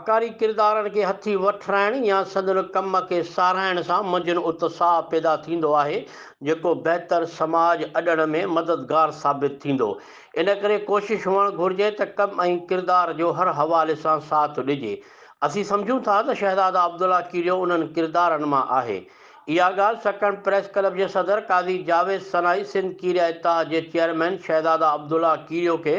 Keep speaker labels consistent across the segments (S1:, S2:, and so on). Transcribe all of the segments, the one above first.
S1: हकारी किरदारनि खे हथी वठराइण या संदन कम खे साराइण सां मंझिन उत्साह पैदा थींदो आहे, जेको बहितर समाज अॾण में मददगार साबित थींदो। इन करे कोशिशि हुअणु घुरिजे त कम ऐं किरदार जो हर हवाले सां साथ ॾिजे। असीं सम्झूं था त शहज़ादा अब्दुल्ला कीरियो उन्हनि किरदारनि मां आहे। इहा ॻाल्हि सकंड प्रेस क्लब जे सदर काज़ी जावेद सनाई सिंध कीरिया इत्तेहाद जे चेयरमैन शहज़ादा अब्दुल्ला कीरियो खे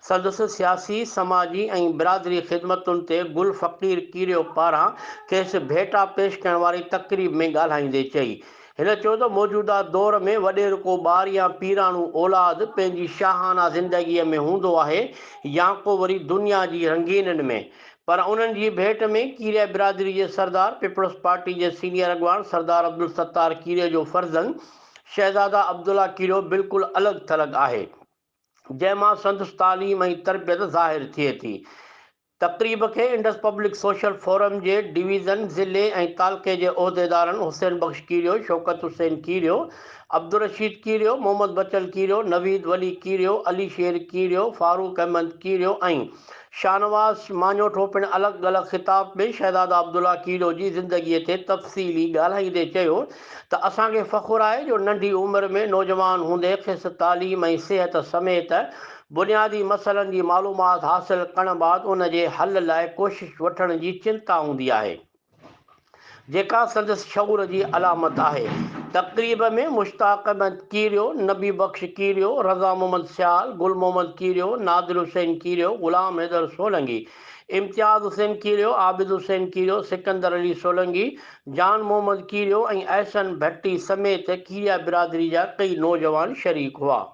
S1: संदसि सियासी समाजी ऐं बिरादरी ख़िदमतुनि ते गुल फ़क़ीर कीरियो पारां खेसि भेटा पेश करण वारी तक़रीब में ॻाल्हाईंदे चई। हिन चयो त मौजूदा दौर में वॾेर को ॿार या पीराणू औलाद पंहिंजी शाहाना ज़िंदगीअ में हूंदो आहे या को वरी दुनिया जी रंगीननि में, पर उन्हनि जी भेट में कीरिया बिरादरी जे सरदार पीपल्स पार्टी जे सीनियर अॻवान सरदार अब्दुल सत्तार कीरियो जो फर्ज़न शहज़ादा अब्दुल्ला कीरियो बिल्कुलु अलॻि थलॻि आहे, जंहिंमां संदसि तालीम ऐं तरबियत ज़ाहिर थिए थी। तक़रीब खे इंडस पब्लिक सोशल फोरम जे डिवीज़न ज़िले ऐं तालके जे उहिदेदारनि हुसैन बख्श कीरियो, शौकत हुसैन कीरियो, अब्दुल रशीद कीरियो, मोहम्मद बचल कीरियो, नवीद वली कीरियो, अली शेर कीरियो, फारूक अहमद कीरियो ऐं शाहनवाज़ मांझोठो पिणु अलॻि अलॻि ख़िताब में शहज़ादा अब्दुल्ला कीरियो जी ज़िंदगीअ ते तफ़सीली ॻाल्हाईंदे चयो त असांखे फ़ख़ुरु आहे जो नंढी उमिरि में नौजवान हूंदे खेसि तालीम ऐं सिहत समेत बुनियादी मसइलनि जी मालूमात हासिल करण बाद उन जे हल लाइ कोशिशि वठण जी चिंता हूंदी आहे, जेका संदसि शऊर जी अलामत आहे। तक़रीब में मुश्ताक अहमद कीरियो, नबी बख्श कीरियो, रज़ा मोहम्मद सियाल, गुल मोहम्मद कीरियो, नादिर हुसैन कीरियो, ग़ुलाम हैदर सोलंगी, इम्तियाज़ हुसैन कीरियो, आबिद हुसैन कीरियो, सिकंदर अली सोलंगी, जान मोहम्मद कीरियो ऐं अहसन भट्टी समेत कीरिया बिरादरी जा कई नौजवान शरीक हुआ।